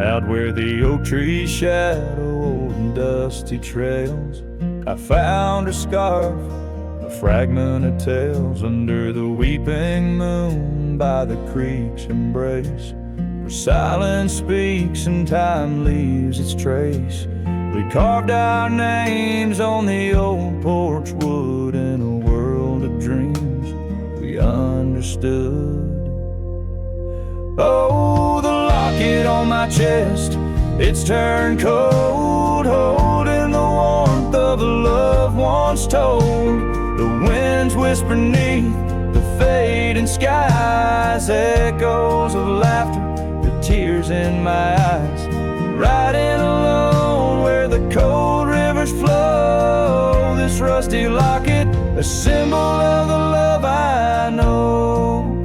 Out where the oak trees shadow old and dusty trails, I found a scarf, a fragment of tales, under the weeping moon by the creek's embrace, where silence speaks and time leaves its trace. We carved our names on the old porch wood in a world of dreams we understood. Oh, the locket on my chest, it's turned cold, holding the warmth of a love once told. The winds whisper neath the fading skies, echoes of laughter, the tears in my eyes. Riding alone where the cold rivers flow, this rusty locket, a symbol of the love I know.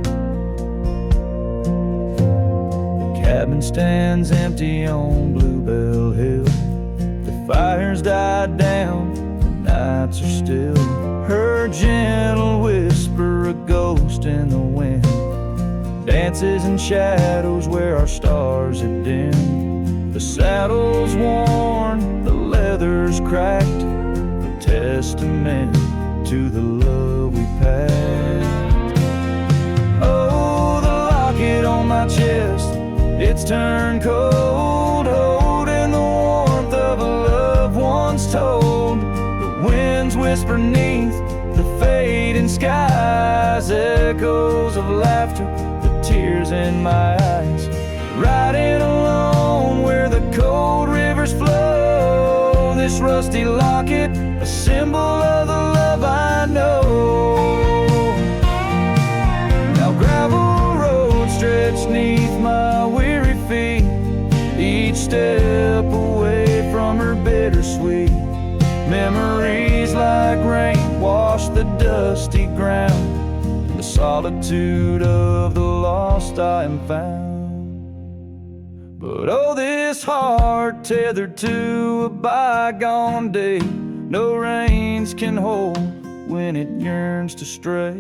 Cabin stands empty on Bluebell Hill. The fire's died down, the nights are still. Her gentle whisper, a ghost in the wind, dances in shadows where our stars had dimmed. The saddle's worn, the leather's cracked, a testament to the love we packed. Oh, the locket on my chest, it's turned cold, holding the warmth of a love once told. The winds whisper neath the fading skies, echoes of laughter, the tears in my eyes. Riding alone where the cold rivers flow, this rusty locket, a symbol of the love I know. Now gravel roads stretch neath my weary feet, each step away from her bittersweet. Memories like rain wash the dusty ground, in the solitude of the lost I am found. But oh, this heart tethered to a bygone day, no reins can hold when it yearns to stray.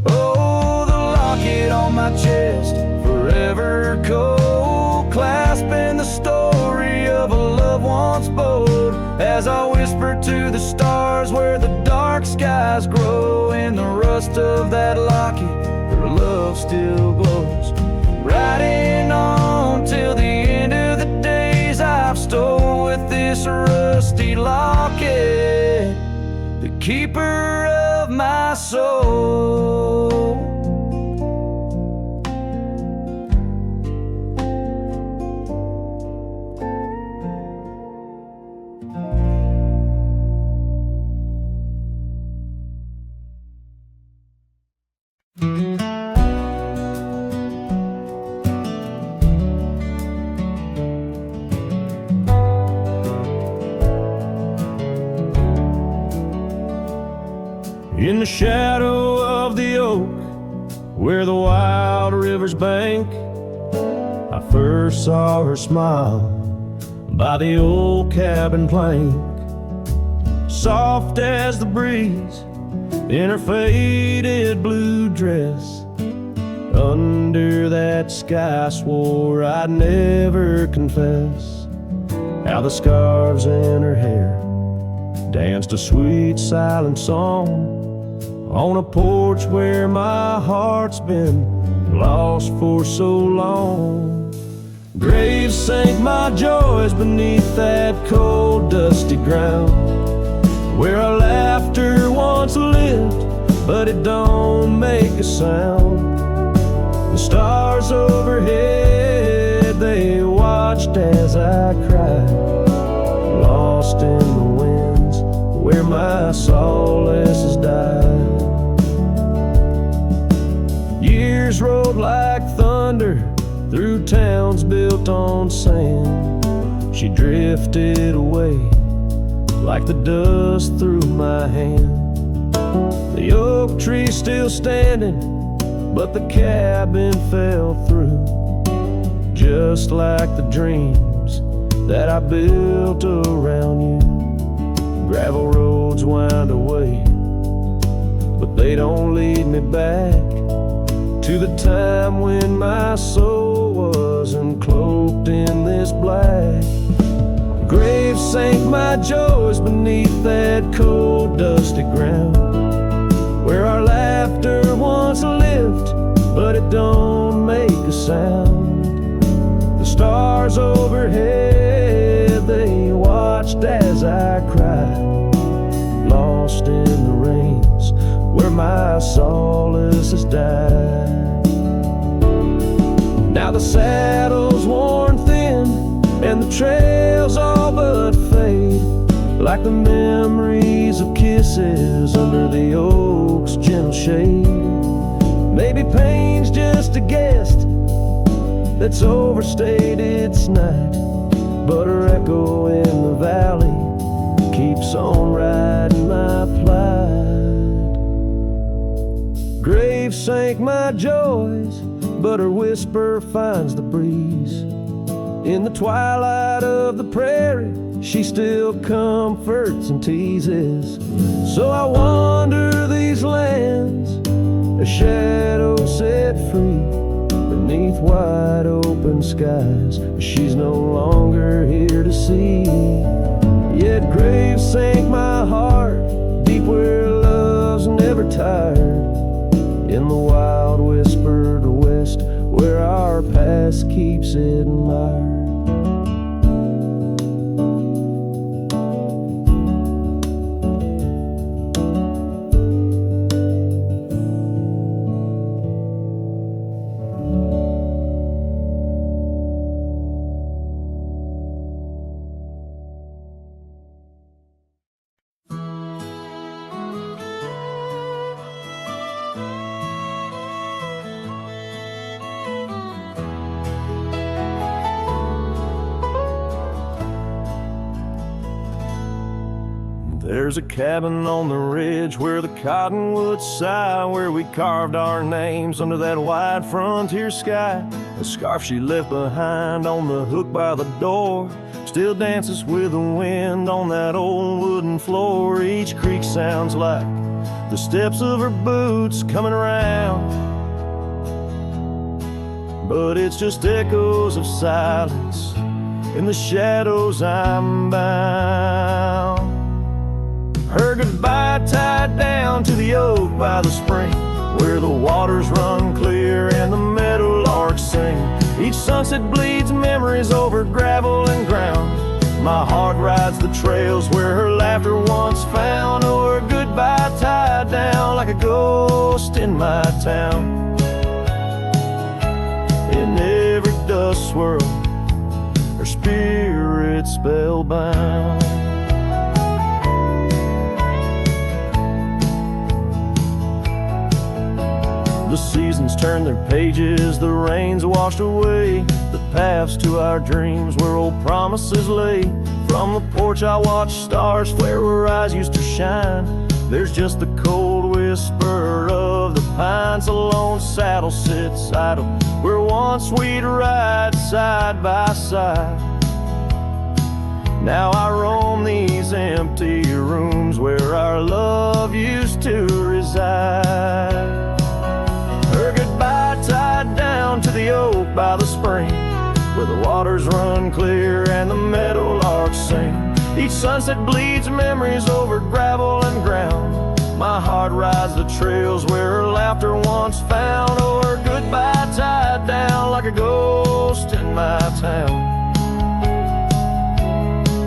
Oh, the locket on my chest, forever cold, clasping the story of a love once bold. As I whisper to the stars where the dark skies grow, in the rust of that locket, her love still glows. Riding on till the end of the days I've stole with this rusty locket, the keeper of my soul. In the shadow of the oak, where the wild rivers bank, I first saw her smile by the old cabin plank. Soft as the breeze in her faded blue dress, under that sky I swore I'd never confess. How the scarves in her hair danced a sweet silent song on a porch where my heart's been lost for so long. Graves sank my joys beneath that cold dusty ground, where our laughter once lived, but it don't make a sound. The stars overhead, they watched as I cried, lost in the winds where my solace has died. Years rolled like thunder through towns built on sand. She drifted away like the dust through my hand. The oak tree still standing, but the cabin fell through, just like the dreams that I built around you. Gravel roads wind away, but they don't lead me back to the time when my soul was wasn't cloaked in this black. Grave sank my joys beneath that cold, dusty ground, where our laughter once lived, but it don't make a sound. The stars overhead, they watched as I cried, lost in the rains where my solace has died. Now the saddle's worn thin and the trails all but fade, like the memories of kisses under the oak's gentle shade. Maybe pain's just a guest that's overstayed its night, but her echo in the valley keeps on riding my plight. Grave sank my joys, but her whisper finds the breeze. In the twilight of the prairie, she still comforts and teases. So I wander these lands, a shadow set free beneath wide open skies. She's no longer here to see. Yet grave sank my heart, deep where love's never tired, in the wild whispered west, where our past keeps it admired. There's a cabin on the ridge where the cottonwoods sigh, where we carved our names under that wide frontier sky. The scarf she left behind on the hook by the door still dances with the wind on that old wooden floor. Each creak sounds like the steps of her boots coming around, but it's just echoes of silence. In the shadows I'm bound. Her goodbye tied down to the oak by the spring, where the waters run clear and the meadowlarks sing. Each sunset bleeds memories over gravel and ground. My heart rides the trails where her laughter once found. Oh, her goodbye tied down like a ghost in my town. In every dust swirl, her spirit spellbound. The seasons turn their pages, the rains washed away the paths to our dreams where old promises lay. From the porch I watch stars flare where eyes used to shine. There's just the cold whisper of the pines. A lone saddle sits idle where once we'd ride side by side. Now I roam these empty rooms where our love used to reside. Her goodbye tied down to the oak by the spring, where the waters run clear and the meadowlarks sing. Each sunset bleeds memories over gravel and ground. My heart rides the trails where her laughter once found. Oh, her goodbye tied down like a ghost in my town.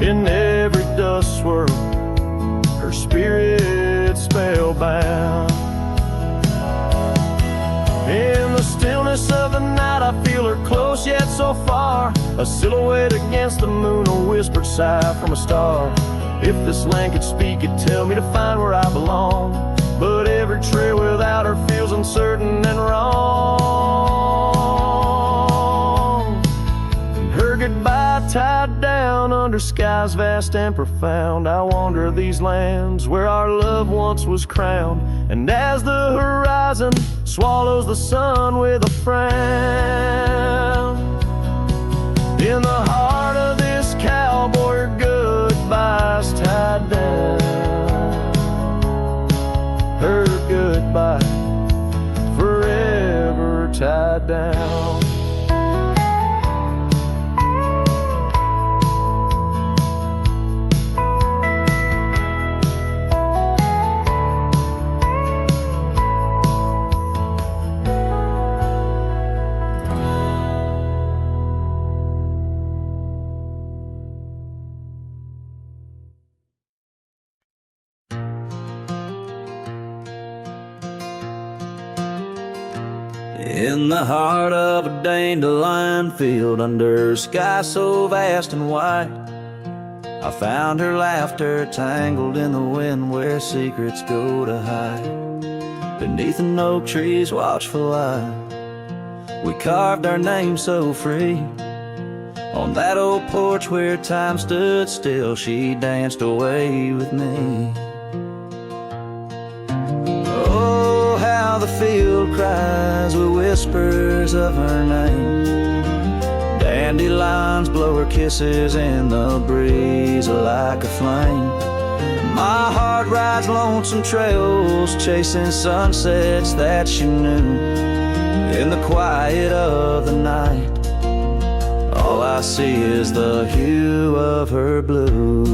In every dust swirl, her spirit spellbound. In the stillness of the night I feel her close yet so far, a silhouette against the moon, a whispered sigh from a star. If this land could speak, it'd tell me to find where I belong, but every trail without her feels uncertain and wrong. And her goodbye tied down under skies vast and profound. I wander these lands where our love once was crowned, and as the horizon swallows the sun with a frown, in the heart of this cowboy, her goodbye's tied down. Her goodbye forever tied down. In the heart of a dandelion field, under a sky so vast and white, I found her laughter tangled in the wind where secrets go to hide. Beneath an oak tree's watchful eye, we carved our name so free. On that old porch where time stood still, she danced away with me. Oh, how the field cries with whispers of her name. Dandelions blow her kisses in the breeze like a flame. My heart rides lonesome trails, chasing sunsets that she knew. In the quiet of the night, all I see is the hue of her blue.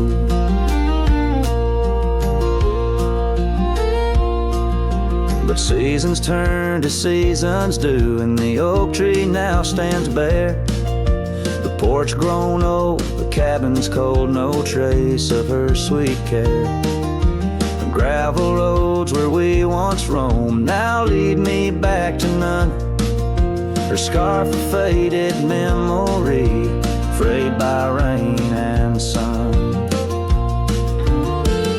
But seasons turn to seasons do, and the oak tree now stands bare. The porch grown old, the cabin's cold, no trace of her sweet care. The gravel roads where we once roamed now lead me back to none. Her scarf a faded memory, frayed by rain and sun.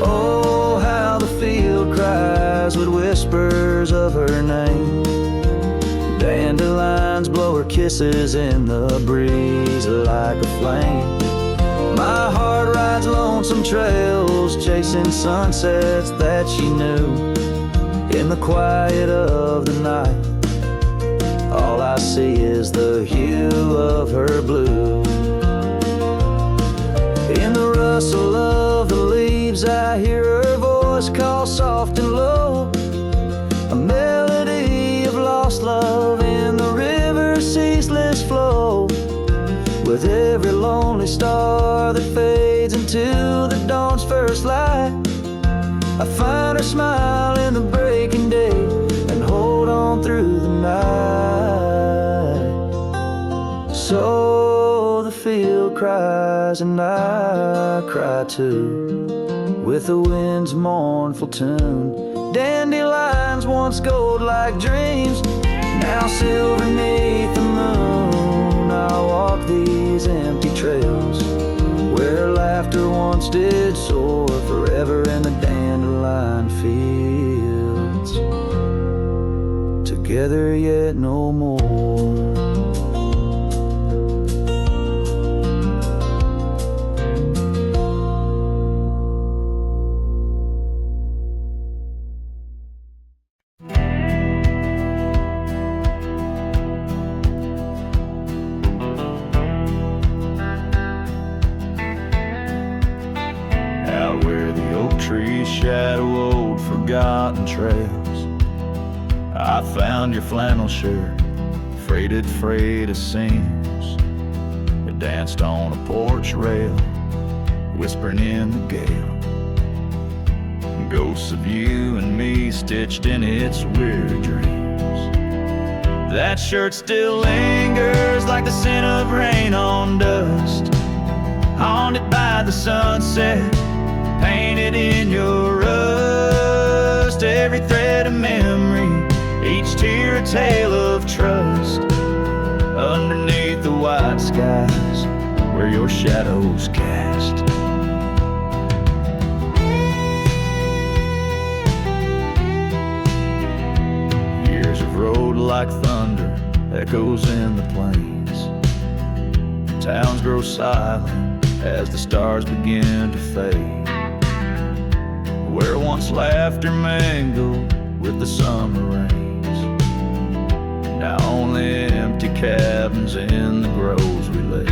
Oh, how the field cries with whispers of her name. Dandelions blow her kisses in the breeze like a flame. My heart rides lonesome trails, chasing sunsets that she knew. In the quiet of the night, all I see is the hue of her blue. In the rustle of the leaves, I hear her voice call soft and low. A melody of lost love in the river's ceaseless flow. With every lonely star that fades into the dawn's first light, I find her smile in the breaking day and hold on through the night. So the field cries and I cry too, with the wind's mournful tune. Dandelions once gold like dreams, now silver neath the moon. I walk these empty trails where laughter once did soar, forever in the dandelion fields, together yet no more. Shadow old forgotten trails, I found your flannel shirt, freighted freight of seams. It danced on a porch rail, whispering in the gale. Ghosts of you and me stitched in its weird dreams. That shirt still lingers like the scent of rain on dust, haunted by the sunset, painted in your rust. Every thread a memory, each tear a tale of trust. Underneath the white skies where your shadows cast. Years of road like thunder, echoes in the plains. Towns grow silent as the stars begin to fade. Where once laughter mingled with the summer rains, now only empty cabins in the groves we lay.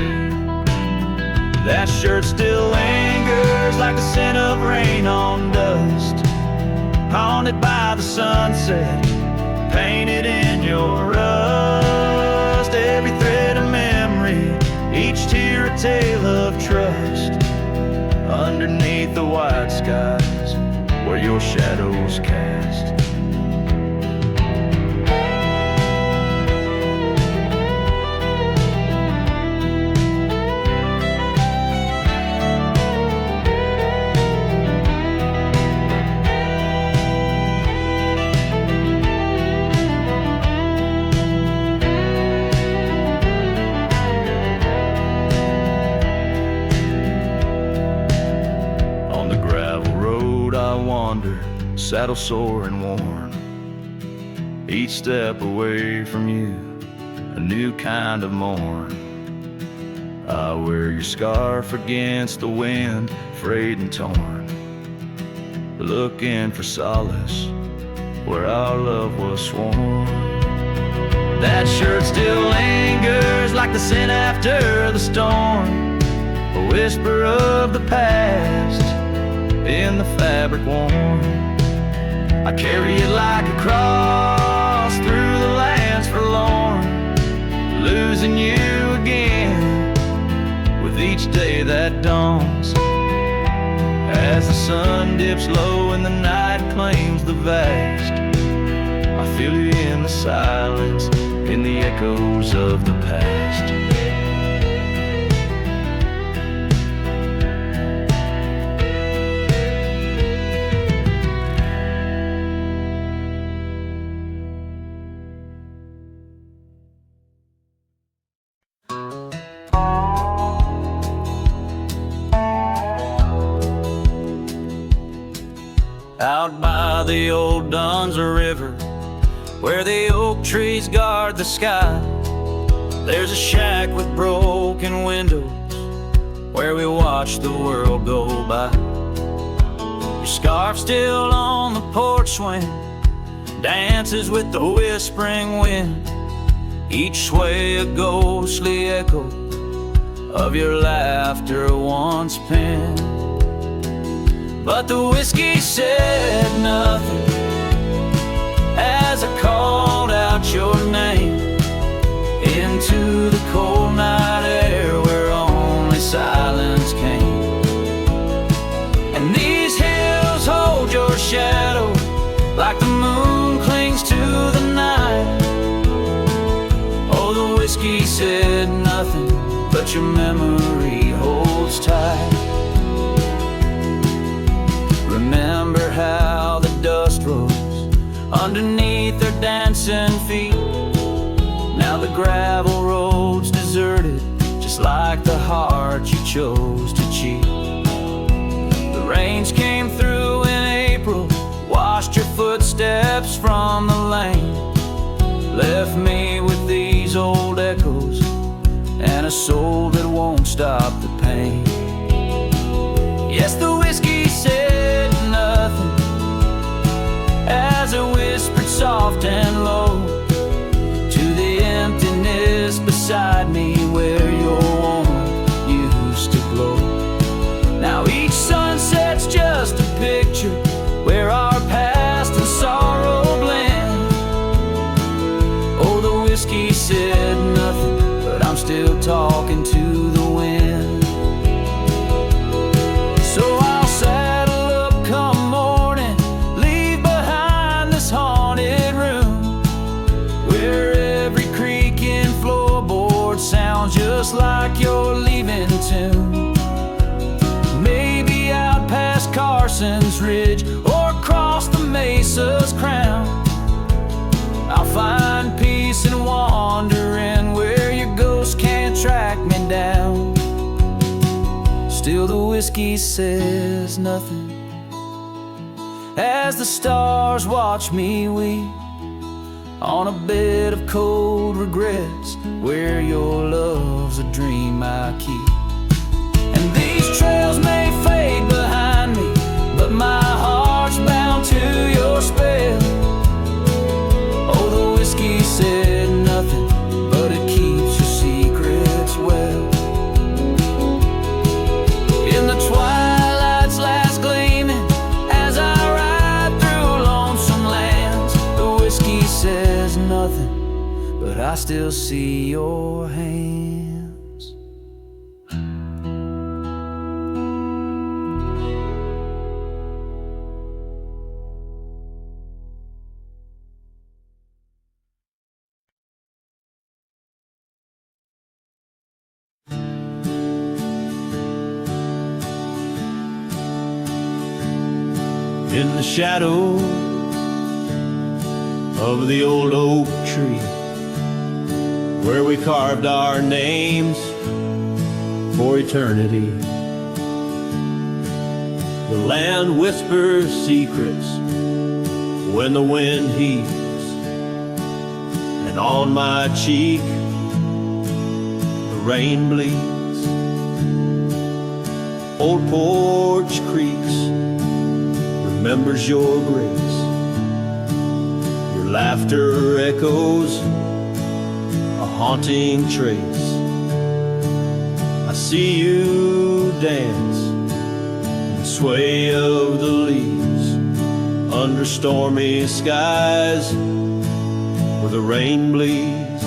That shirt still lingers like the scent of rain on dust, haunted by the sunset, painted in your rust. Every thread a memory, each tear a tale of trust. Underneath the white skies where your shadows cast. saddle sore and worn. Each step away from you, a new kind of morn. I wear your scarf against the wind, frayed and torn, looking for solace where our love was sworn. That shirt still lingers like the scent after the storm, a whisper of the past in the fabric worn. I carry it like a cross through the lands forlorn, losing you again with each day that dawns. As the sun dips low and the night claims the vast, I feel you in the silence, in the echoes of the past. Out by the old Duns River, where the oak trees guard the sky, there's a shack with broken windows where we watch the world go by. Your scarf still on the porch swing dances with the whispering wind, each sway a ghostly echo of your laughter once penned. But the whiskey said nothing as I called out your name into the cold night air where only silence came. And these hills hold your shadow like the moon clings to the night. Oh, the whiskey said nothing, but your memory holds tight. Remember how the dust rose underneath their dancing feet. Now the gravel road's deserted, just like the heart you chose to cheat. The rains came through in April, washed your footsteps from the lane, left me with these old echoes and a soul that won't stop the pain. Yes, the whiskey said nothing as it whispered soft and low to the emptiness beside me where your warmth used to glow. Now each sunset's just a picture where our past and sorrow blend. Oh, the whiskey said nothing, but I'm still talking to the wind. So I'll saddle up come morning, leave behind this haunted room where every creaking floorboard sounds just like your leaving tune. Maybe out past Carson's Ridge or across the Mesa's crown, I'll find peace in wandering where your ghost can't track me down. Still the whiskey says nothing as the stars watch me weep on a bed of cold regrets where your love's a dream I keep. And these trails may fade behind me, but my heart's bound to your spell. Oh, the whiskey said nothing, but it keeps your secrets well. In the twilight's last gleaming, as I ride through lonesome lands, the whiskey says nothing, but I still see your hands. In the shadow of the old oak tree where we carved our names for eternity, the land whispers secrets when the wind heaves, and on my cheek the rain bleeds. Old porch creaks, remembers your grace. Your laughter echoes, a haunting trace. I see you dance in the sway of the leaves, under stormy skies where the rain bleeds.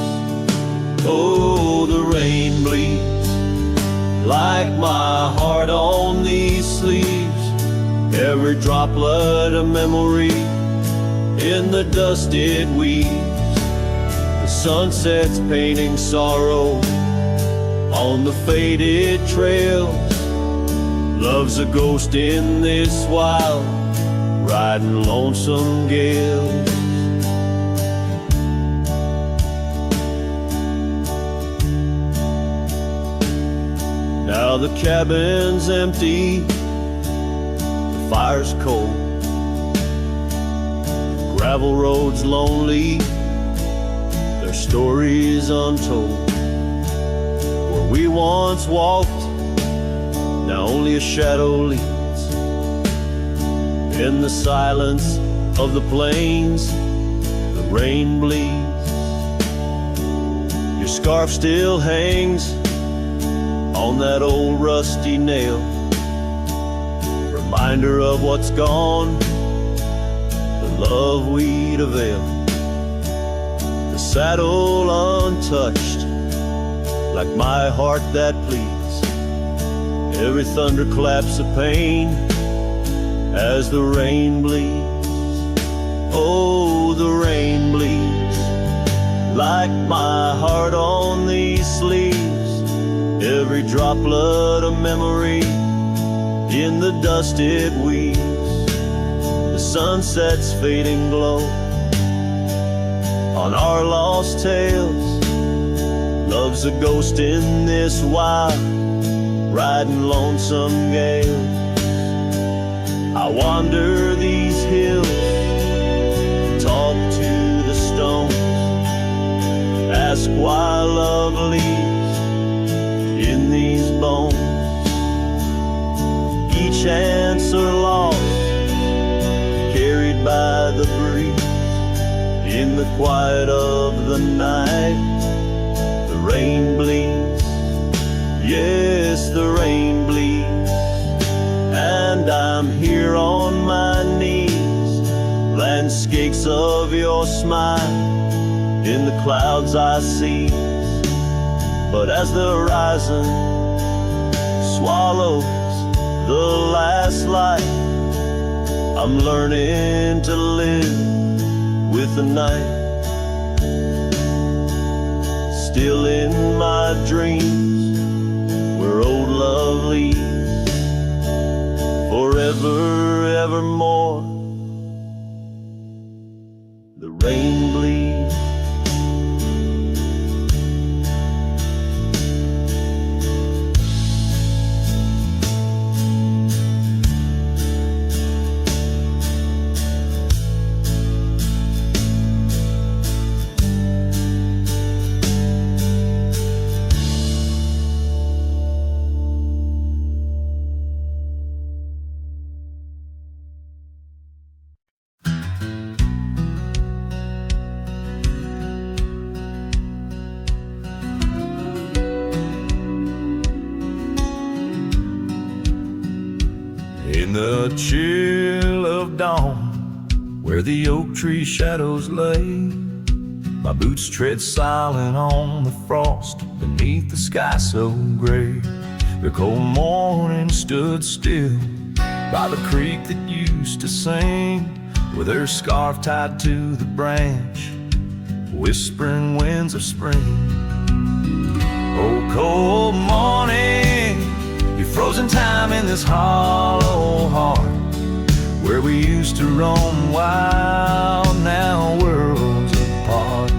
Oh, the rain bleeds like my heart on these sleeves, every droplet a memory in the dust it weaves. The sunset's painting sorrow on the faded trails. Love's a ghost in this wild, riding lonesome gales. Now the cabin's empty, the fire's cold, gravel roads lonely, their stories untold. Where we once walked, now only a shadow leads. In the silence of the plains, the rain bleeds. Your scarf still hangs on that old rusty nail, reminder of what's gone, the love we'd avail. The saddle untouched, like my heart that pleads. Every thunderclap's a pain as the rain bleeds. Oh, the rain bleeds like my heart on these sleeves, every droplet a memory in the dust it weaves. The sunset's fading glow on our lost tales. Love's a ghost in this wild, riding lonesome gale. I wander these hills, talk to the stones, ask why love leaves in these bones. Each answer lost, carried by the breeze. In the quiet of the night, the rain bleeds. Yes, the rain bleeds, and I'm here on my knees. Landscapes of your smile in the clouds I see. But as the horizon swallows the last light, I'm learning to live with the night. Still in my dreams, where old love leads, forever, evermore, the rain bleeds. In the chill of dawn, where the oak tree shadows lay, my boots tread silent on the frost beneath the sky so gray. The cold morning stood still by the creek that used to sing, with her scarf tied to the branch, whispering winds of spring. Oh, cold morning, you frozen time in this hollow heart, where we used to roam wild, now worlds apart.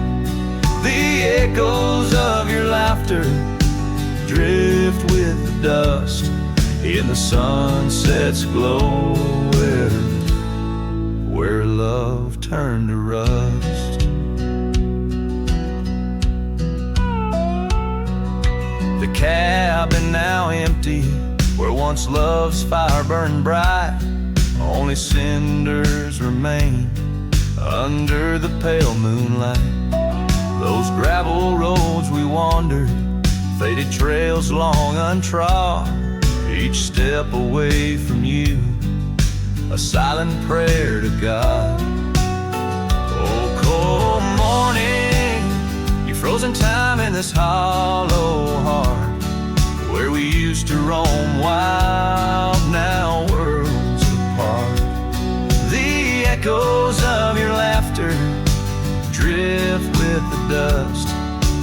The echoes of your laughter drift with the dust in the sunset's glow, where where love turned to rust. The cabin now empty, where once love's fire burned bright. Only cinders remain under the pale moonlight. Those gravel roads we wandered, faded trails long untrod, each step away from you, a silent prayer to God. Oh, cold morning, you frozen time in this hollow heart, where we used to roam wild, now worlds apart. The echoes of your laughter drift with the dust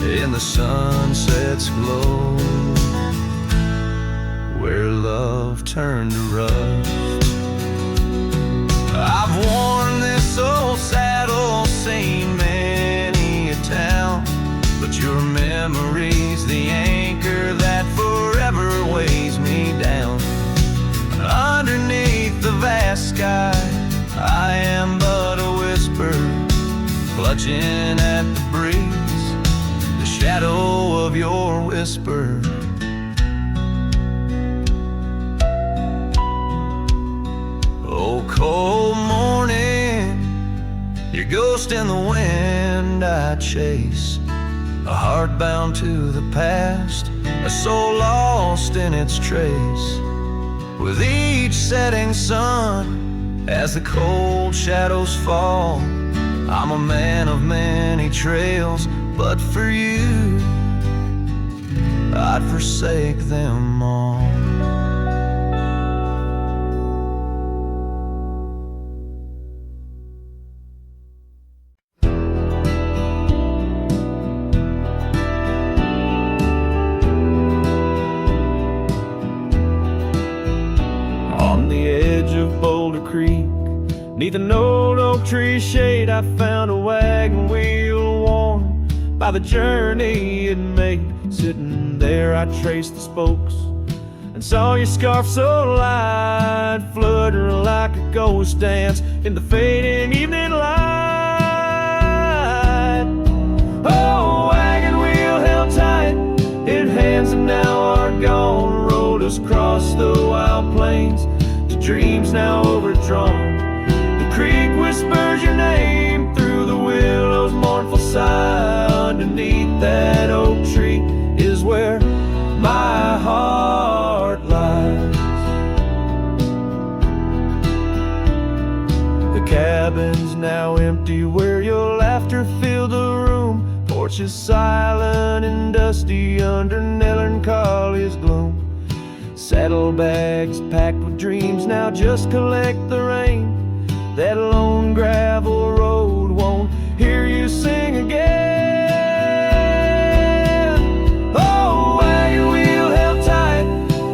in the sunset's glow, where love turned to rust. I've worn this old saddle, seen many a town, but your memory's the anchor that forever weighs me down. Underneath the vast sky, I am but a whisper, clutching at the breeze, the shadow of your whisper. Oh, cold morning, your ghost in the wind I chase, a heart bound to the past, a soul lost in its trace. With each setting sun, as the cold shadows fall, I'm a man of many trails, but for you, I'd forsake them all. On the edge of Boulder Creek, neath an old oak tree shade, I found a wagon wheel worn by the journey it made. Sitting there I traced the spokes and saw your scarf so light, flutter like a ghost dance in the fading evening light. Oh, wagon wheel held tight in hands that now are gone, rolled us across the wild plains to dreams now overdrawn. The creek whispers your name through the willow's mournful sigh. Underneath that oak tree is where my heart lies. The cabin's now empty where your laughter filled the room. Porch is silent and dusty under melancholy's gloom. Saddlebags packed with dreams now just collect the rain. That lone gravel road won't hear you sing again. Oh, wagon wheel held tight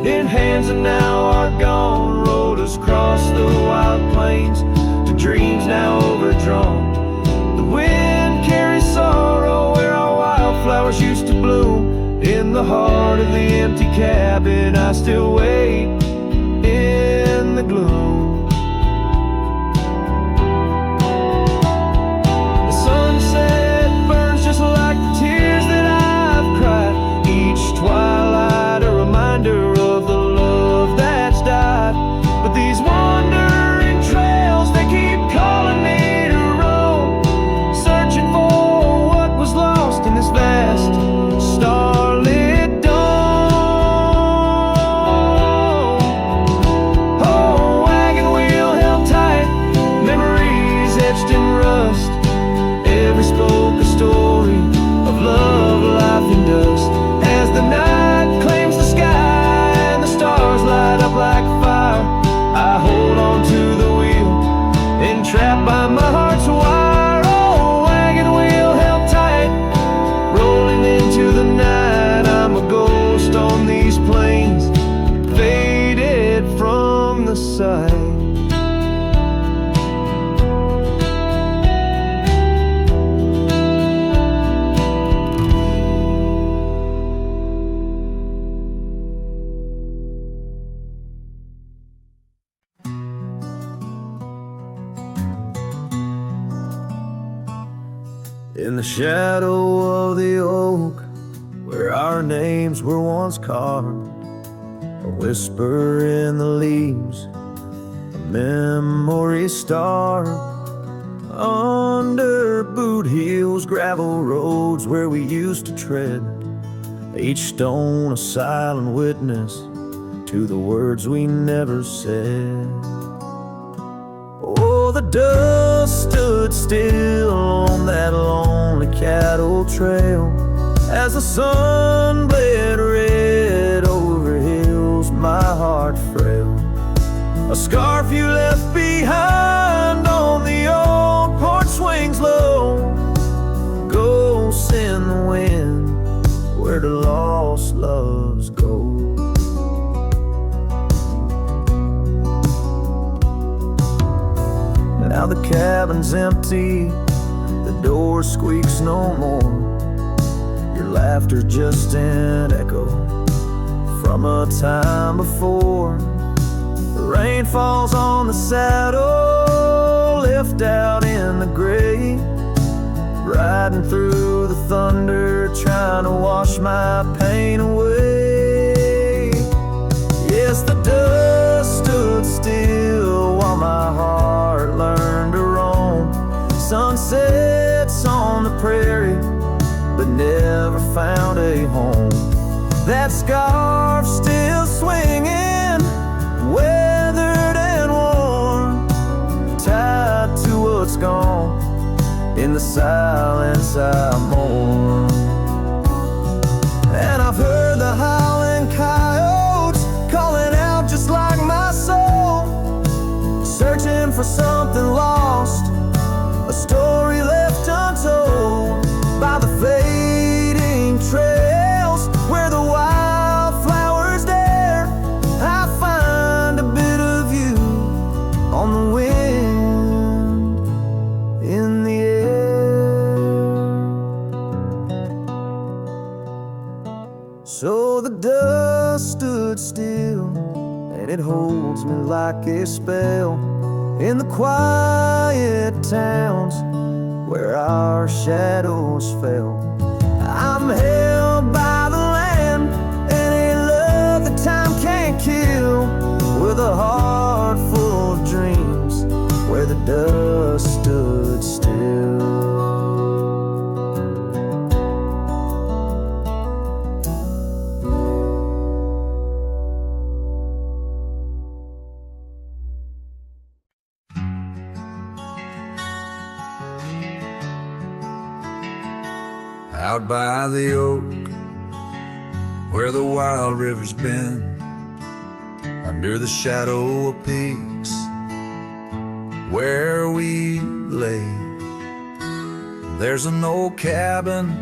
in hands that now are gone, rolled us across the wild plains to dreams now overdrawn. The wind carries sorrow where our wildflowers used to bloom. In the heart of the empty cabin I still wait in the gloom. Just like the tears that I've cried, each twilight a reminder of the love that's died. But these wandering trails, they keep calling me to roam, searching for what was lost in this vast starlit dome. Oh, In the shadow of the oak, where our names were once carved, a whisper in the leaves, a memory starved. Under boot heels, gravel roads where we used to tread, each stone a silent witness to the words we never said. Oh, the dust stood still on that lonely cattle trail as the sun bled red over hills my heart frail. A scarf you left behind on the old porch swings low, ghosts in the wind where the lost loves go. Now the cabin's empty, the door squeaks no more. Your laughter just an echo from a time before. The rain falls on the saddle, left out in the gray, riding through the thunder, trying to wash my pain away. Yes, the dust stood still while my heart learned to roam. Sunsets on the prairie, but never found a home. That scarf still swinging, weathered and worn, tied to what's gone. In the silence I mourn. And I've heard the howling coyotes calling out just like my soul, searching for something lost, a story left untold by the fading trails where the wildflowers dare. I find a bit of you on the wind, in the air. So the dust stood still, and it holds me like a spell in the quiet towns where our shadows fell. I'm held by the land and a love that time can't kill, with a heart full of dreams where the dust stood still. Out by the oak, where the wild river's been, under the shadow of peaks where we lay, there's an old cabin,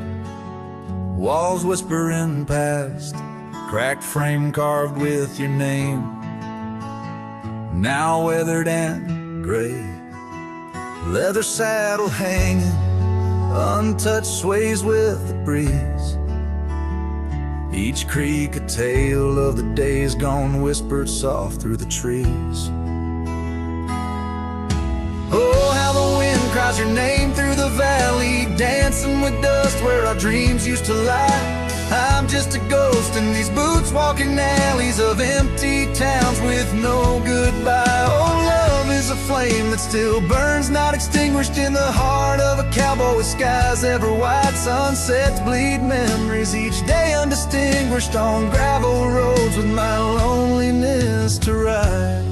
walls whispering past, cracked frame carved with your name, now weathered and gray, leather saddle hanging untouched, sways with the breeze. Each creak a tale of the days gone, whispered soft through the trees. Oh, how the wind cries your name through the valley, dancing with dust where our dreams used to lie. I'm just a ghost in these boots, walking alleys of empty towns with no goodbye. Oh, love is a flame that still burns, not extinguished, in the heart of a cowboy with skies ever wide. Sunsets bleed memories each day undistinguished on gravel roads with my loneliness to ride.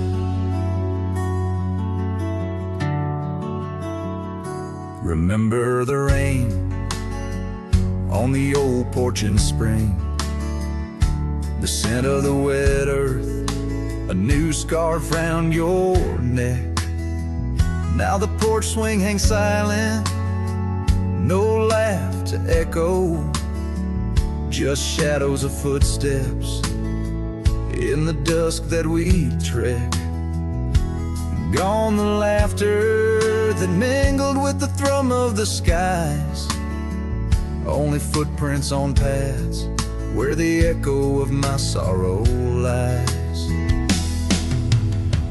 Remember the rain on the old porch in spring, the scent of the wet earth, a new scarf round your neck. Now the porch swing hangs silent, no laugh to echo, just shadows of footsteps in the dusk that we trek. Gone the laughter that mingled with the thrum of the skies, only footprints on paths where the echo of my sorrow lies.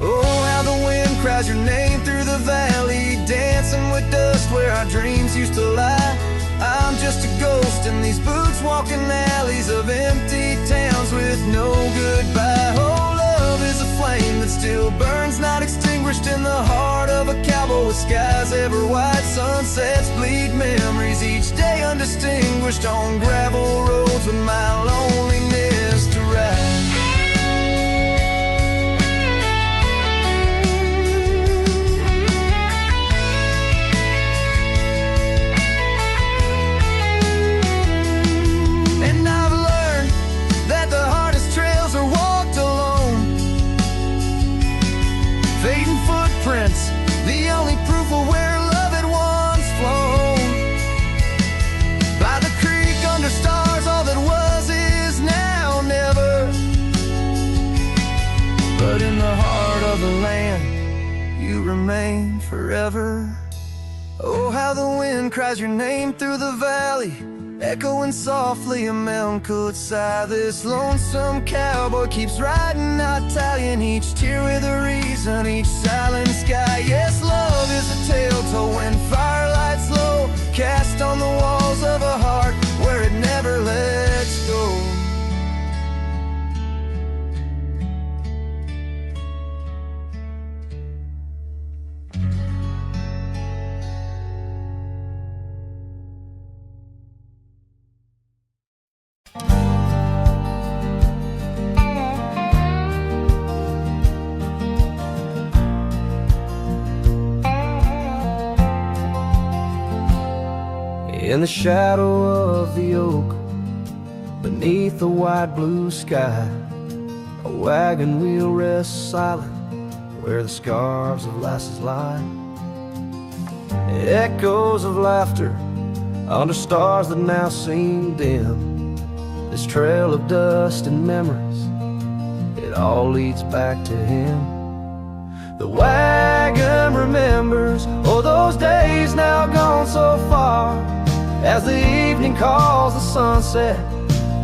Oh, how the wind cries your name through the valley, dancing with dust where our dreams used to lie. I'm just a ghost in these boots walking alleys of empty towns with no goodbye. Oh, love is a flame that still burns, not extinguished in the heart of a cowboy with skies ever white. Sunsets bleed memories each day undistinguished on gravel roads with my loneliness to ride. The only proof of where love had once flown. By the creek under stars, all that was is now never. But in the heart of the land, you remain forever. Oh, how the wind cries your name through the valley, echoing softly a melancholy sigh. This lonesome cowboy keeps riding, not tallying each tear with a reason, each silent sky. Yes, love is a tale told when firelights low, cast on the walls of a heart where it never lets go. In the shadow of the oak, beneath the wide blue sky, a wagon wheel rests silent where the scarves of lasses lie. Echoes of laughter under stars that now seem dim. This trail of dust and memories, it all leads back to him. The wagon remembers, oh, those days now gone so far, as the evening calls the sunset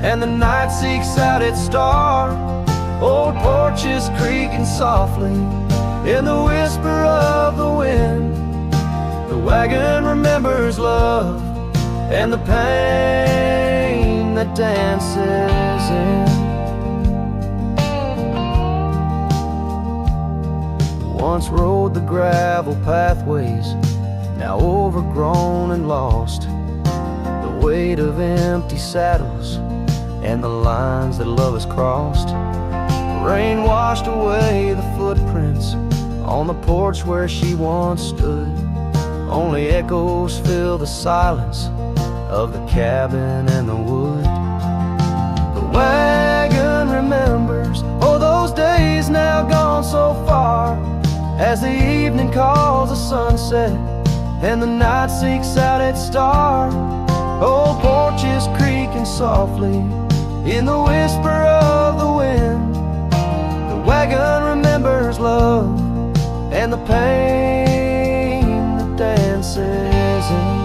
and the night seeks out its star. Old porches creaking softly in the whisper of the wind. The wagon remembers love and the pain that dances in. Once rode the gravel pathways, now overgrown and lost. The weight of empty saddles and the lines that love has crossed. Rain washed away the footprints on the porch where she once stood. Only echoes fill the silence of the cabin and the wood. The wagon remembers, oh, those days now gone so far, as the evening calls the sunset and the night seeks out its star. Old porches creaking softly in the whisper of the wind. The wagon remembers love and the pain that dances in.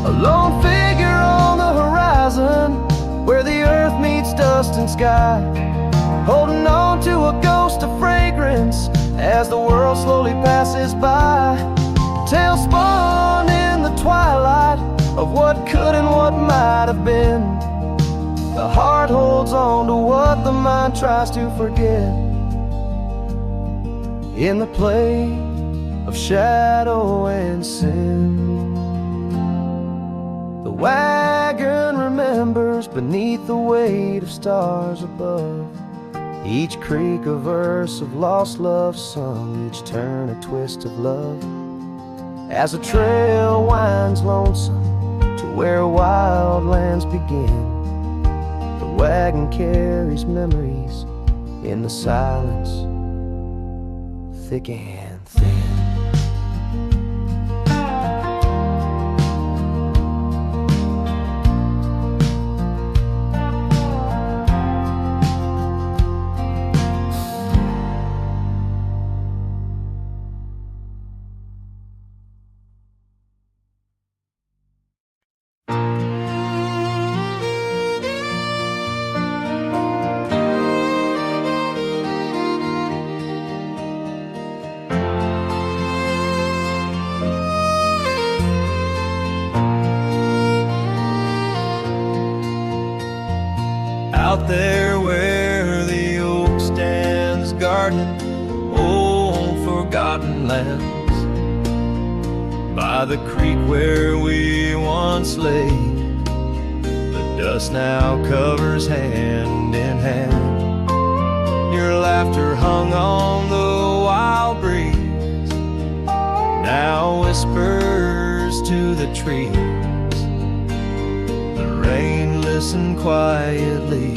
A lone figure on the horizon where the earth meets dust and sky, holding on to a ghost of fragrance as the world slowly passes by. Tales spun in the twilight of what could and what might have been. The heart holds on to what the mind tries to forget. In the play of shadow and sin, the wagon remembers beneath the weight of stars above. Each creak a verse of lost love sung, each turn a twist of love. As the trail winds lonesome to where wild lands begin, the wagon carries memories in the silence, thick and thin. out there where the oak stands gardening old forgotten lands, by the creek where we once lay, the dust now covers hand in hand. Your laughter hung on the wild breeze, now whispers to the trees. The rain listened quietly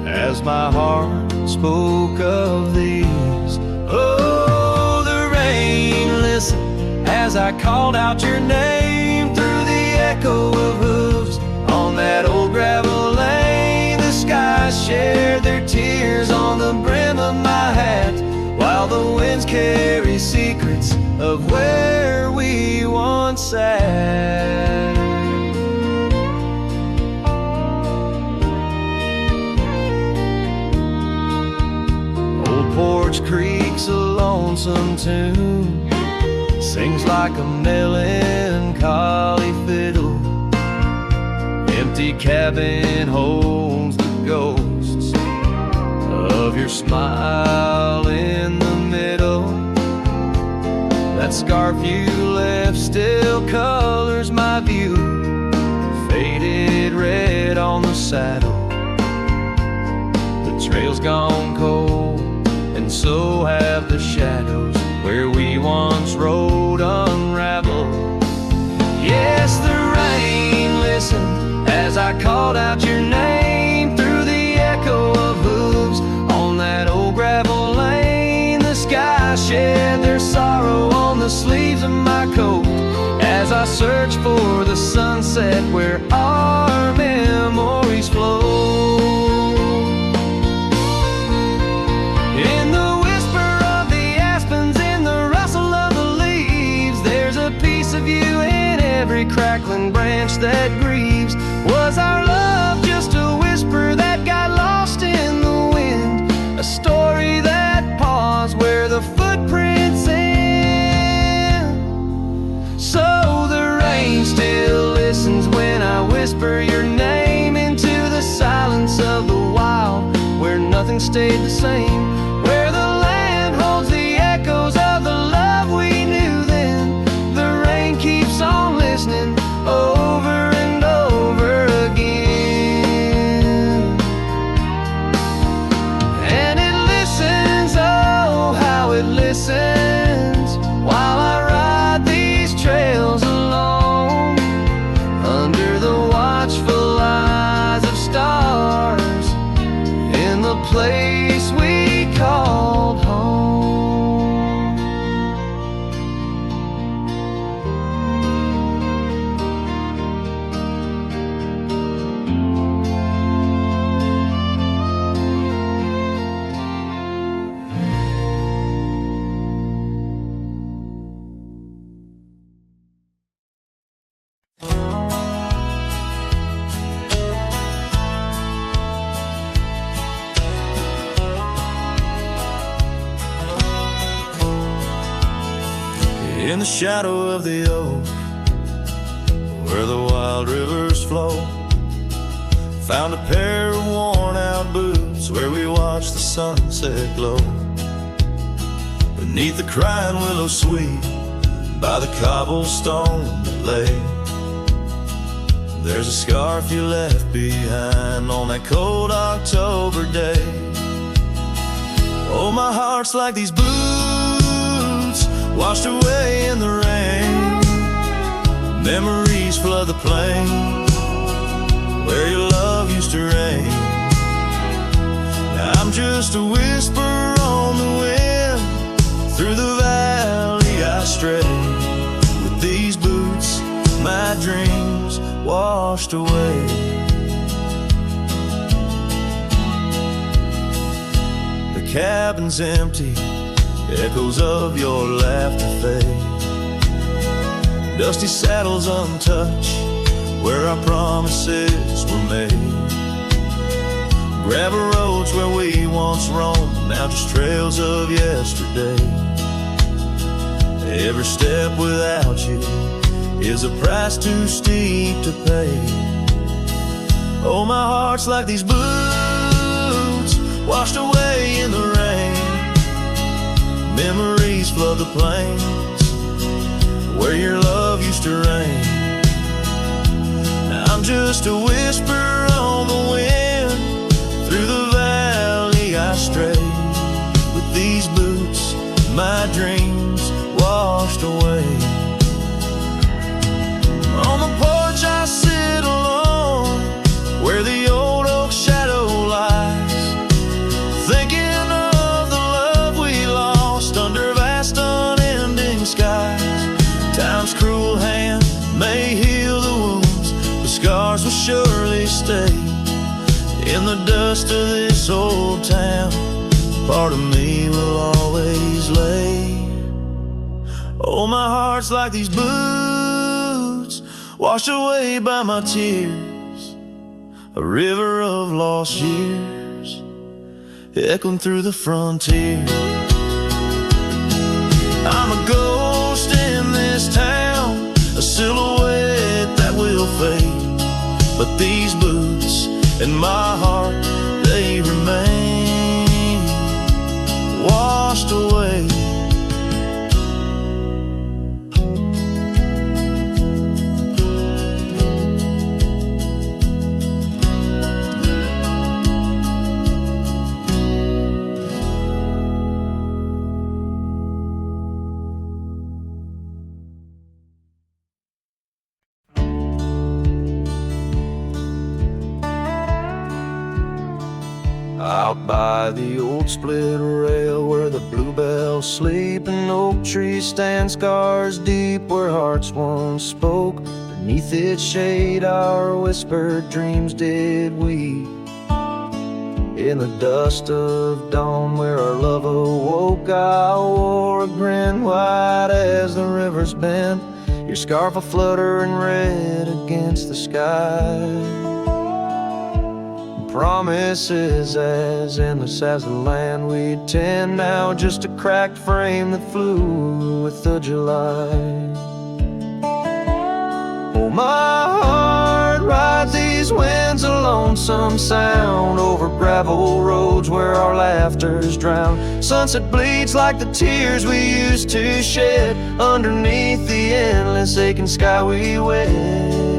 as my heart spoke of these. Oh, the rain listened as I called out your name through the echo of hooves on that old gravel lane. The skies shared their tears on the brim of my hat, while the winds carry secrets of where we once sat. Old Porch Creek's a lonesome tune, sings like a melancholy fiddle. Empty cabin holds the ghosts of your smile in the middle. That scarf you left still colors my view, faded red on the saddle. The trail's gone cold, and so have the shadows where we once rode unraveled. Yes, the rain listened as I called out your name through the echo of hooves on that old gravel lane. The sky shed their sorrow on the sleeves of my coat as I search for the sunset where our memories flow. In the whisper of the aspens, in the rustle of the leaves, there's a piece of you in every crackling branch that grieves. Was our love just a whisper that got lost in the wind? A story that paused where the footprints end? So the rain still listens when I whisper your name into the silence of the wild, where nothing stayed the same, where the land holds the echoes of the love we knew then. The rain keeps on listening over and over again, and it listens, oh how it listens, while I ride these trails alone under the watchful eyes of stars in the place we called home. In the shadow of the oak, where the wild rivers flow, found a pair of worn out boots where we watched the sunset glow. Beneath the crying willow sweet, by the cobblestone that lay, there's a scarf you left behind on that cold October day. Oh, my heart's like these boots washed away in the rain. Memories flood the plain where your love used to reign. Now I'm just a whisper on the wind, through the valley I stray. With these boots, my dreams washed away. The cabin's empty, echoes of your laughter fade. Dusty saddles untouched, where our promises were made. Gravel roads where we once roamed, now just trails of yesterday. Every step without you is a price too steep to pay. Oh, my heart's like these boots washed away in the rain. Memories flood the plains where your love used to reign. Now I'm just a whisper on the wind. Through the valley I stray. With these boots, my dreams washed away. On the porch I sit alone, where the old oak shadow lies, thinking of the love we lost under vast unending skies. Time's cruel hand may heal the wounds, but scars will surely stay. In the dust of this old town, part of me will always lay. Oh, my heart's like these boots washed away by my tears, a river of lost years echoing through the frontier. I'm a ghost in this town, a silhouette that will fade, but these boots and my heart, they remain washed away. Out by the old split rail where the bluebells sleep and oak trees stand scars deep, where hearts once spoke. Beneath its shade our whispered dreams did weep. In the dust of dawn where our love awoke, I wore a grin white as the river's bend, your scarf a fluttering red against the sky. Promises as endless as the land we'd tend, now just a cracked frame that flew with the July. Oh, my heart rides these winds, a lonesome sound over gravel roads where our laughter's drowned. Sunset bleeds like the tears we used to shed underneath the endless aching sky we wed.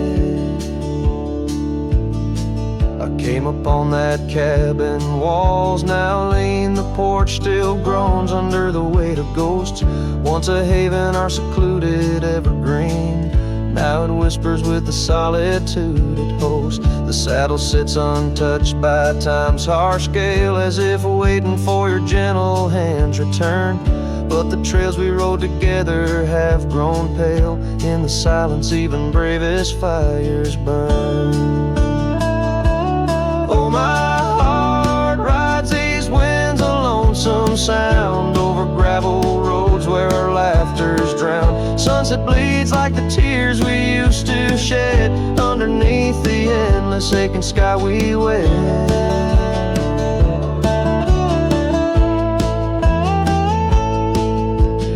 Came upon that cabin, walls now lean, the porch still groans under the weight of ghosts. Once a haven, our secluded evergreen, now it whispers with the solitude it hosts. The saddle sits untouched by time's harsh gale, as if waiting for your gentle hand's return. But the trails we rode together have grown pale, in the silence even bravest fires burn. Oh, my heart rides these winds, a lonesome sound over gravel roads where our laughter's drowned. Sunset bleeds like the tears we used to shed underneath the endless aching sky we wed.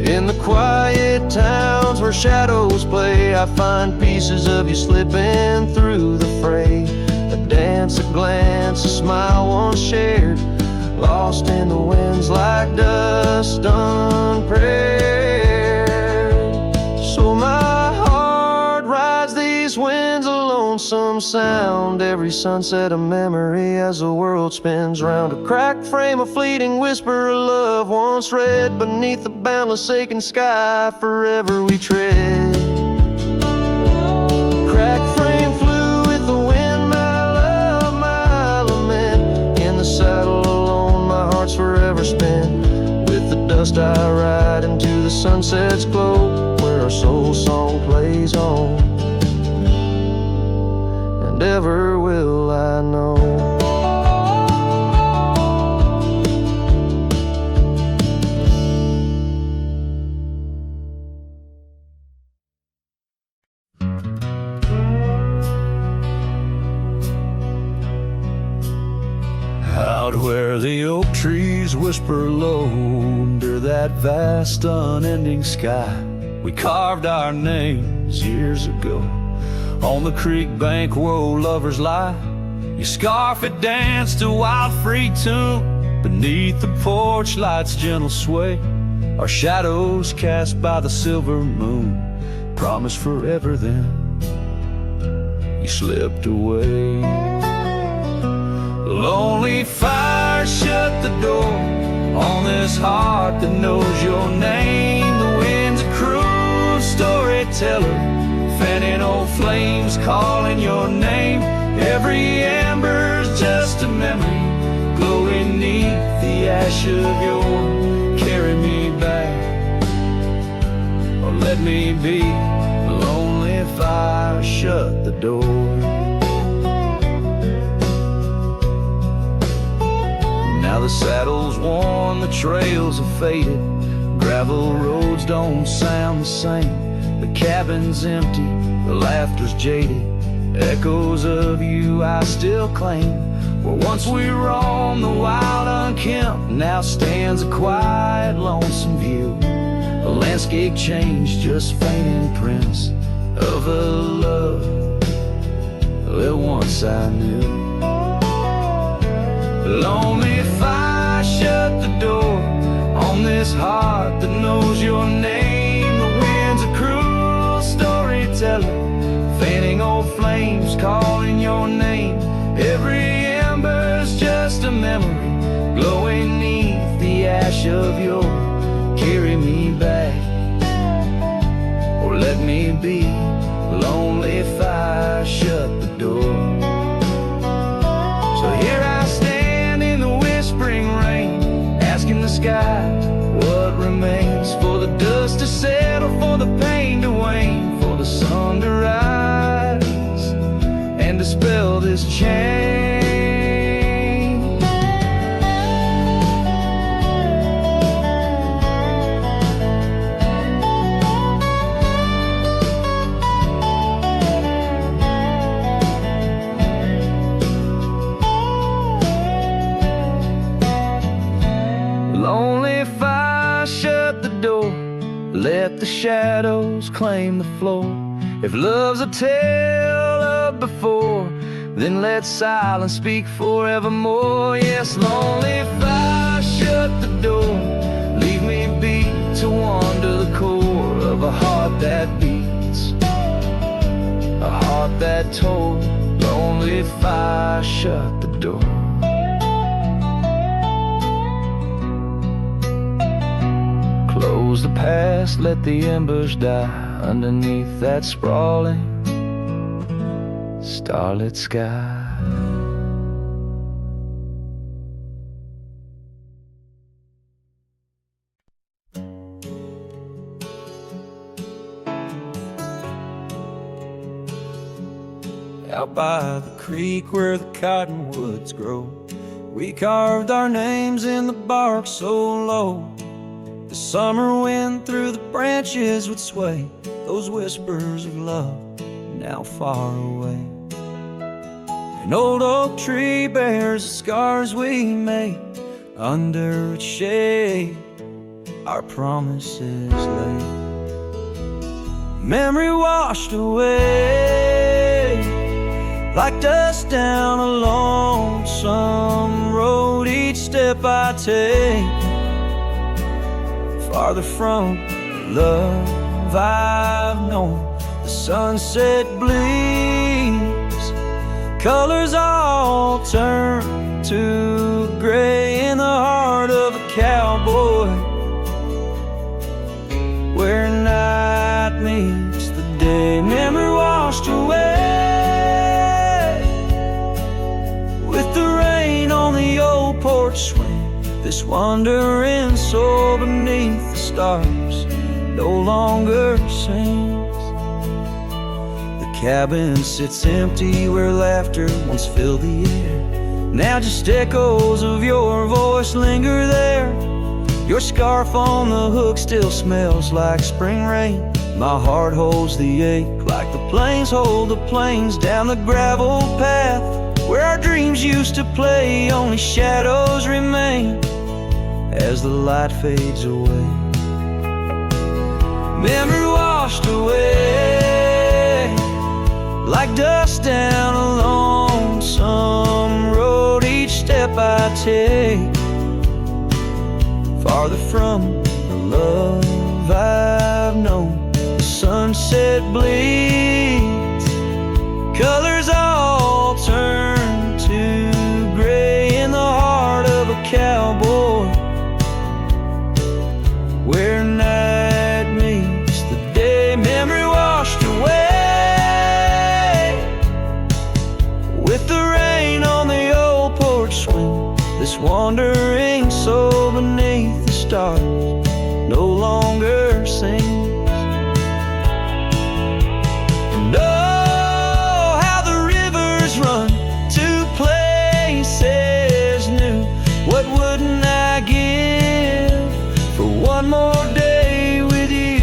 In the quiet towns where shadows play, I find pieces of you slipping through the fray. A dance, a glance, a smile once shared, lost in the winds like dust unprepared. So my heart rides these winds, a lonesome sound, every sunset a memory as the world spins round. A cracked frame, a fleeting whisper of love once read beneath the boundless aching sky forever we tread. Cracked frame flew with the wind, saddle alone, my heart's forever spent. With the dust I ride into the sunset's glow, where our soul song plays on, and ever will I know. Out where the oak trees whisper low under that vast unending sky, we carved our names years ago on the creek bank where old lovers lie. Your scarf it danced to wild free tune beneath the porch light's gentle sway. Our shadows cast by the silver moon promised forever, then you slipped away. Lonely fire shut the door on this heart that knows your name. The wind's a cruel storyteller, fanning old flames, calling your name. Every ember's just a memory, glowing neath the ash of your. Carry me back, or let me be. Lonely fire shut the door. Now the saddle's worn, the trails have faded, gravel roads don't sound the same. The cabin's empty, the laughter's jaded, echoes of you I still claim. Where once we roamed the wild unkempt, now stands a quiet, lonesome view. A landscape changed, just faint imprints of a love that once I knew. Lonely fire shut the door on this heart that knows your name. The wind's a cruel storyteller, fanning old flames, calling your name. Every ember's just a memory, glowing neath the ash of your. Carry me back, or let me be. Lonely fire shut the door. So here I stand in the whispering rain, asking the sky what remains. For the dust to settle, for the pain to wane, for the sun to rise and dispel this chain. Lonely fire shut the door, let the shadows claim the floor. If love's a tale of before, then let silence speak forevermore. Yes, lonely fire shut the door, leave me be to wander the core of a heart that beats, a heart that told. Lonely fire shut the door. Close the past, let the embers die underneath that sprawling starlit sky. Out by the creek where the cottonwoods grow, we carved our names in the bark so low. The summer wind through the branches would sway those whispers of love now far away. An old oak tree bears the scars we made, under its shade our promises lay. Memory washed away like dust down a lonesome road. Each step I take farther from the love I've known. The sunset bleeds, colors all turn to gray in the heart of a cowboy, where night meets the day. Memory washed away with the rain on the old porch swing. This wandering soul beneath the stars no longer sings. The cabin sits empty where laughter once filled the air. Now just echoes of your voice linger there. Your scarf on the hook still smells like spring rain. My heart holds the ache like the plains hold the plains down the gravel path where our dreams used to play. Only shadows remain as the light fades away. Memory washed away like dust down a lonesome step I take, farther from the love I've known. The sunset bleeds, colors all turn to gray in the heart of a cowboy, where night meets the day. Memory washed away with the rain on the old porch swing. This wandering soul beneath the stars no longer sings. And oh, how the rivers run to places new. What wouldn't I give for one more day with you?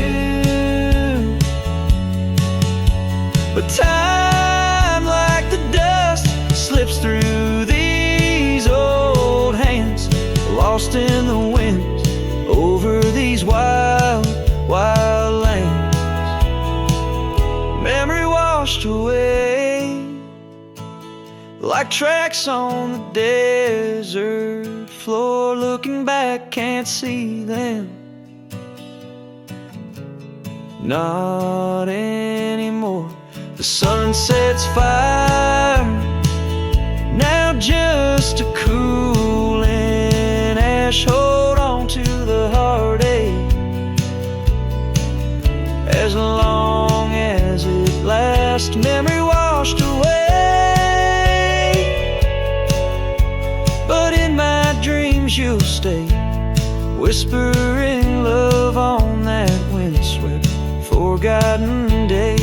But time, like the dust, slips through these old hands, lost in the wind over these wild, wild lands. Memory washed away like tracks on the desert floor. Looking back, can't see them, not anymore. The sunset's fire, now just a cooling ash. Hold on to the heartache as long as it lasts. Memory washed away, but in my dreams you'll stay, whispering love on that windswept, forgotten day.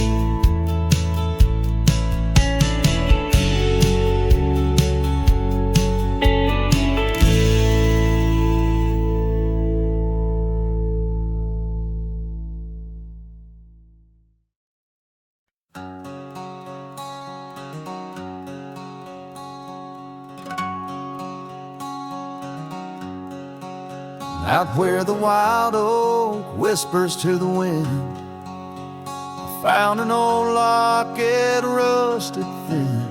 Out where the wild oak whispers to the wind, I found an old locket rusted thin.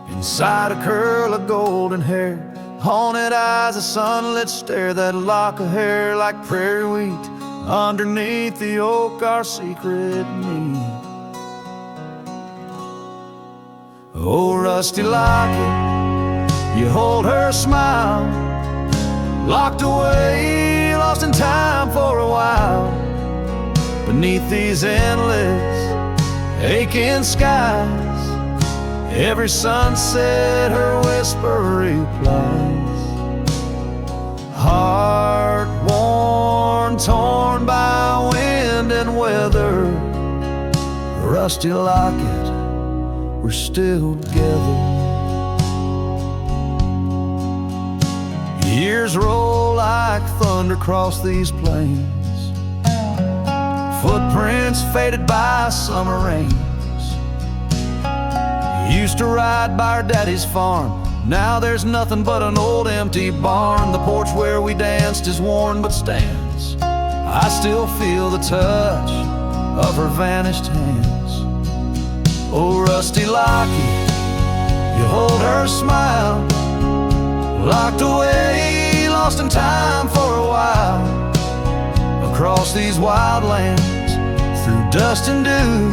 Inside a curl of golden hair, haunted eyes, a sunlit stare. That lock of hair like prairie wheat, underneath the oak our secret need. Oh, rusty locket, you hold her smile, locked away, lost in time for a while. Beneath these endless, aching skies, every sunset her whisper replies. Heart worn, torn by wind and weather, rusty locket, we're still together. Years roll like thunder across these plains, footprints faded by summer rains. Used to ride by our daddy's farm, now there's nothing but an old empty barn. The porch where we danced is worn but stands. I still feel the touch of her vanished hands. Oh, rusty locket, you hold her smile, locked away, lost in time for a while. Across these wild lands, through dust and dew,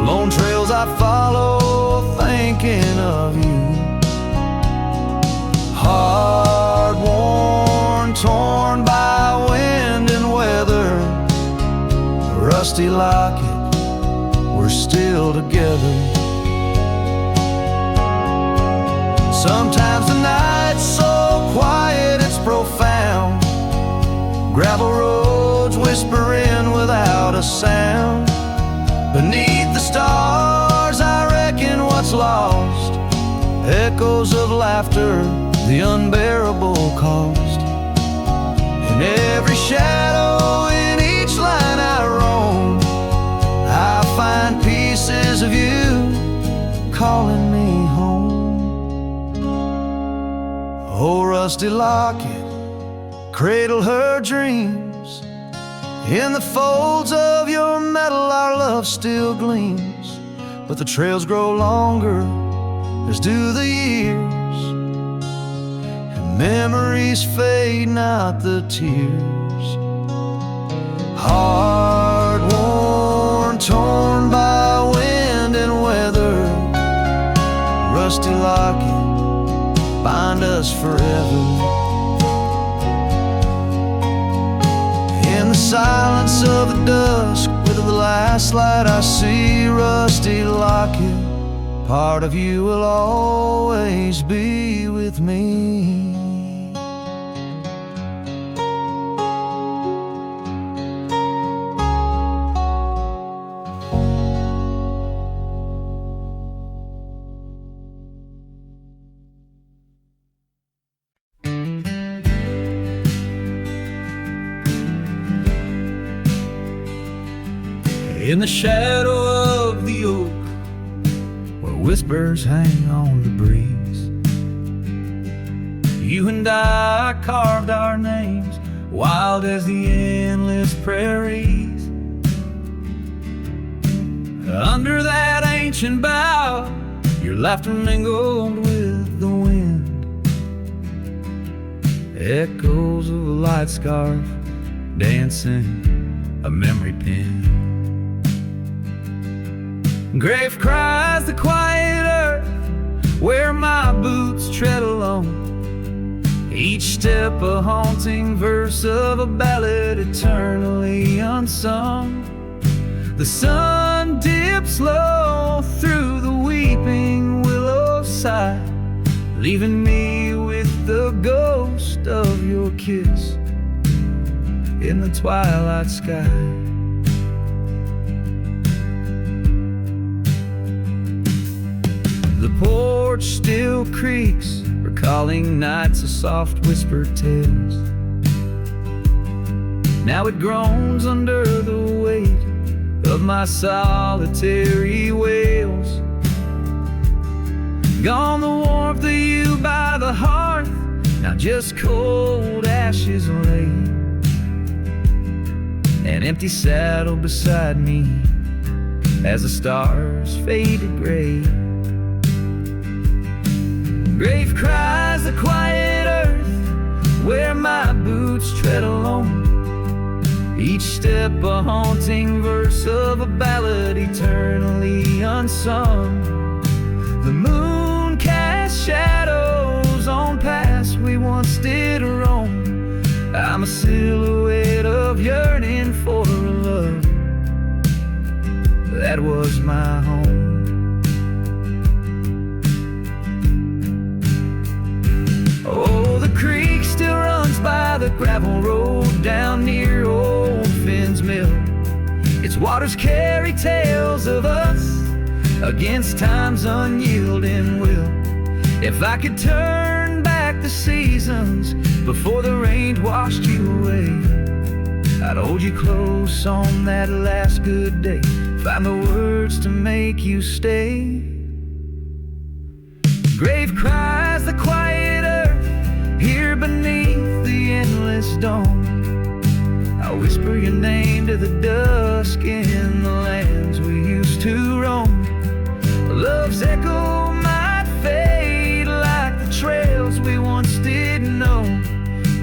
lone trails I follow, thinking of you. Hard worn, torn by wind and weather, rusty locket, we're still together. Sometimes the night's so quiet it's profound, gravel roads whispering without a sound. Beneath the stars I reckon what's lost, echoes of laughter, the unbearable cost. In every shadow, in each line I roam, I find pieces of you calling me home. Oh, rusty locket, cradle her dreams. In the folds of your metal our love still gleams. But the trails grow longer, as do the years. memories fade, not the tears. Hard worn, torn by wind and weather, rusty locket bind us forever. In the silence of the dusk, with the last light I see, rusty locket, part of you will always be with me. In the shadow of the oak, where whispers hang on the breeze, you and I carved our names, wild as the endless prairies. Under that ancient bough, your laughter mingled with the wind, echoes of a light scarf dancing a memory pin. Grave cries the quiet earth, where my boots tread alone, each step a haunting verse of a ballad eternally unsung. The sun dips low through the weeping willow side, leaving me with the ghost of your kiss in the twilight sky. The porch still creaks, recalling nights of soft whispered tales. Now it groans under the weight of my solitary wails. Gone the warmth of you by the hearth, now just cold ashes lay. An empty saddle beside me as the stars faded gray. Grave cries the quiet earth, where my boots tread alone, each step a haunting verse of a ballad eternally unsung. The moon casts shadows on paths we once did roam. I'm a silhouette of yearning for a love that was my home. Oh, the creek still runs by the gravel road down near old Finn's Mill. Its waters carry tales of us against time's unyielding will. If I could turn back the seasons before the rain washed you away, I'd hold you close on that last good day, find the words to make you stay. Grave cries the quiet earth, here beneath the endless dawn. I whisper your name to the dusk in the lands we used to roam. Love's echo might fade like the trails we once did know,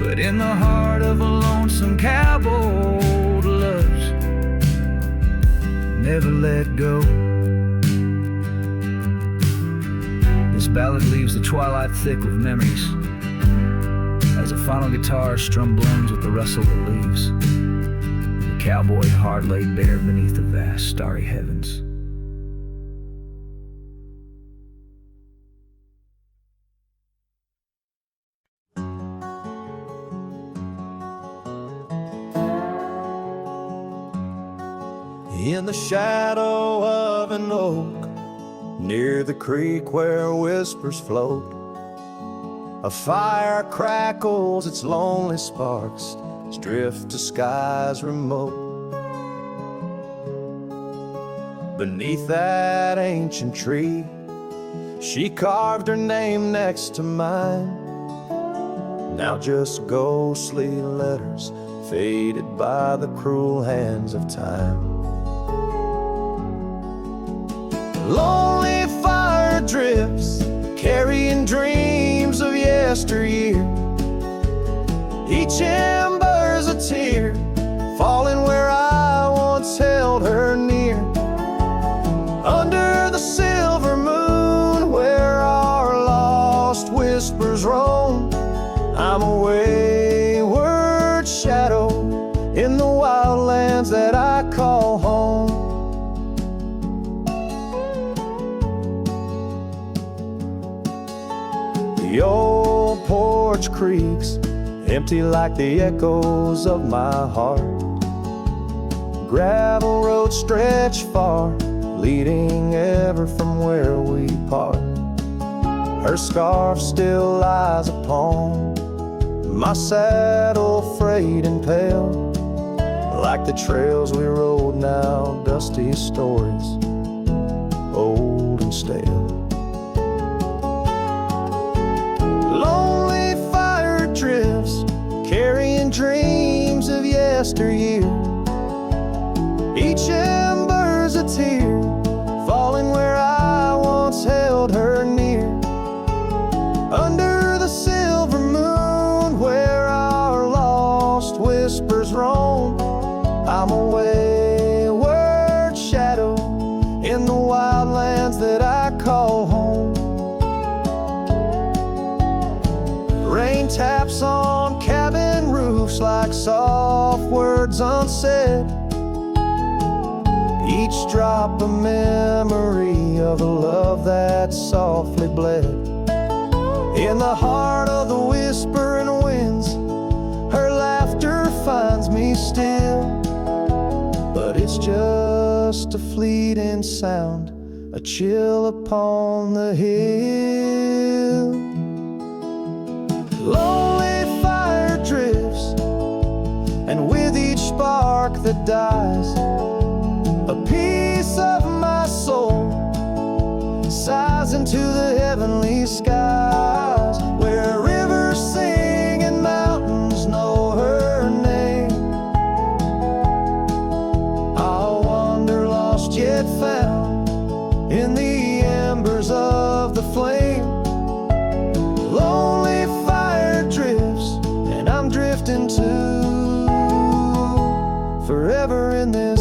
but in the heart of a lonesome cowboy, old loves never let go. This ballad leaves the twilight thick with memories, as a final guitar strum blends with the rustle of the leaves. The cowboy heart laid bare beneath the vast starry heavens. In the shadow of an oak, near the creek where whispers float, a fire crackles its lonely sparks as drift to skies remote. Beneath that ancient tree, she carved her name next to mine. Now just ghostly letters faded by the cruel hands of time. Lonely fire drifts, carrying dreams of yesteryear. Each ember's a tear, falling where I once held her near. Under the silver moon, where our lost whispers roam, I'm a wayward shadow in the wildlands that I call home. The old porch creaks, empty like the echoes of my heart. Gravel roads stretch far, leading ever from where we part. Her scarf still lies upon my saddle, frayed and pale, like the trails we rode now, dusty stories, old and stale. Lonely fire drifts, carrying dreams of yesteryear. Each ember's a tear, falling where I once held her near. Under the silver moon, where our lost whispers roam, I'm a wayward shadow in the wildlands that I call home. Rain taps on cabin roofs like soft words unsaid, each drop a memory of a love that softly bled. In the heart of the whispering winds, her laughter finds me still, but it's just a fleeting sound, a chill upon the hill. Lonely fire drifts, and with each spark that dies, a piece of my soul sighs into the heavenly skies, where rivers sing and mountains know her name. I'll wander lost yet found in the embers of the flame. Lonely fire drifts, and I'm drifting too, forever in this